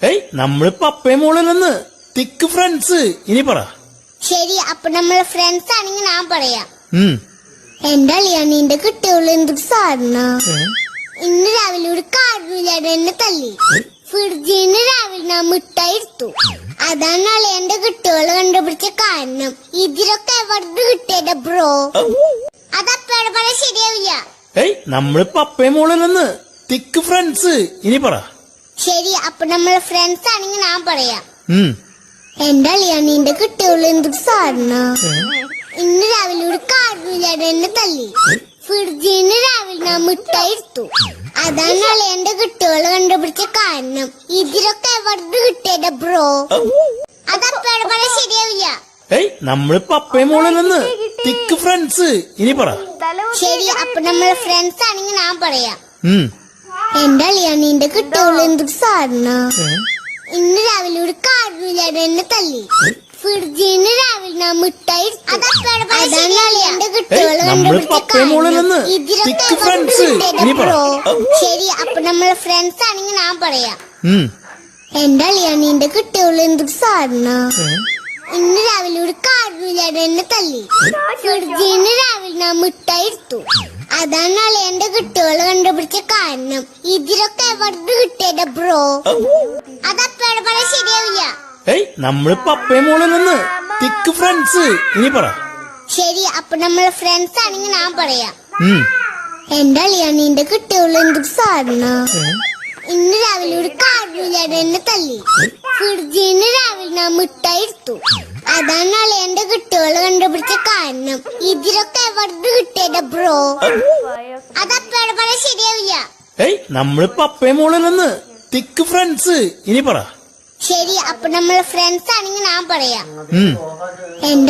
ഏയ് നമ്മളിപ്പോ അപ്പയും മോളിലെന്ന് തിക്ക് ഫ്രണ്ട്സ്. ഇനി പറ. ശരി, അപ്പൊ നമ്മള് ഫ്രണ്ട്സ് ആണെങ്കിൽ ഞാൻ പറയാം. ഉം. എന്റെ അളിയാണിന്റെ കുട്ടികള് എന്തൊരു സാധന. ഇന്ന് രാവിലെ ഒരു കാർഡുമില്ലാതെ എന്നെ തല്ലി. ഫ്രിഡ്ജിന്ന് രാവിലെ ഞാൻ മിഠായി എടുത്തു. അതാണ് അളിയന്റെ കുട്ടികള് കണ്ടുപിടിച്ച കാരണം. ഇതിലൊക്കെ എവിടെ കിട്ടിയത് ബ്രോ? അതപ്പയുടെ പറയാൻ ശരിയാവില്ല. ഏയ് നമ്മളിപ്പോ അപ്പയും മോളിലെന്ന് തിക്ക് ഫ്രണ്ട്സ്. ഇനി പറ. ശരി, അപ്പൊ നമ്മള് ഫ്രണ്ട്സ് ആണെങ്കിൽ ഞാൻ പറയാം. ഉം. എന്റെ അളിയാണിന്റെ കുട്ടികള് എന്തൊരു സാധന. ഇന്ന് രാവിലെ ഒരു കാർഡുമില്ലാതെ എന്നെ തല്ലി. ഫ്രിഡ്ജിന്ന് രാവിലെ ഞാൻ മിഠായി എടുത്തു. അതാണ് അളിയന്റെ കുട്ടികള് കണ്ടുപിടിച്ച കാരണം. ഇതിലൊക്കെ എവിടെ കിട്ടിയത് ബ്രോ? അതപ്പയുടെ പറയാൻ ശരിയാവില്ല. ഏയ് നമ്മളിപ്പോ അപ്പയും മോളിലെന്ന് തിക്ക് ഫ്രണ്ട്സ്. ഇനി പറ. ശരി, അപ്പൊ നമ്മള് ഫ്രണ്ട്സ് ആണെങ്കിൽ ഞാൻ പറയാം. ഉം. എന്റെ അളിയാണിന്റെ കുട്ടികള് എന്തൊരു സാധന. ഇന്ന് രാവിലെ ഒരു കാർഡുമില്ലാതെ എന്നെ തല്ലി. ഫ്രിഡ്ജിന്ന് രാവിലെ ഞാൻ മിഠായി എടുത്തു. അതാണ് അളിയന്റെ കുട്ടികള് കണ്ടുപിടിച്ച കാരണം. ഇതിലൊക്കെ എവിടെ കിട്ടിയത് ബ്രോ? ശരി, അപ്പൊ നമ്മള് ഫ്രണ്ട്സ് ആണെങ്കിൽ ഞാൻ പറയാം. ഉം. എന്റെ അളിയാണിന്റെ കുട്ടികള് എന്തൊരു സാധന. ഇന്ന് രാവിലെ ഒരു കാർഡുമില്ലാതെ എന്നെ തല്ലി. ഫ്രിഡ്ജിന്ന് രാവിലെ ഞാൻ മിഠായി എടുത്തു. അതാണ് അളിയന്റെ കുട്ടികള് കണ്ടുപിടിച്ച കാരണം. ഇതിലൊക്കെ എവിടെ കിട്ടിയത് ബ്രോ? അതപ്പയുടെ പറയാൻ ശരിയാവില്ല. ഏയ് നമ്മളിപ്പോ അപ്പയും മോളിലെന്ന് തിക്ക് ഫ്രണ്ട്സ്. ഇനി പറ. ശരി, അപ്പൊ നമ്മള് ഫ്രണ്ട്സ് ആണെങ്കിൽ ഞാൻ പറയാം. ഉം. എന്റെ അളിയാണിന്റെ കുട്ടികള് എന്തൊരു സാധന. ഇന്ന് രാവിലെ ഒരു കാർഡുമില്ലാതെ എന്നെ തല്ലി. ഫ്രിഡ്ജിന്ന് രാവിലെ ഞാൻ മിഠായി എടുത്തു. അതാണ് അളിയന്റെ കുട്ടികള് കണ്ടുപിടിച്ച കാരണം. ഇതിലൊക്കെ എവിടെ കിട്ടിയത് ബ്രോ? അതപ്പയുടെ പറയാൻ ശരിയാവില്ല. ഏയ് നമ്മളിപ്പോ അപ്പയും മോളിലെന്ന് തിക്ക് ഫ്രണ്ട്സ്. ഇനി പറ. ശരി, അപ്പൊ നമ്മള് ഫ്രണ്ട്സ് ആണെങ്കിൽ ഞാൻ പറയാം. ഉം. എന്റെ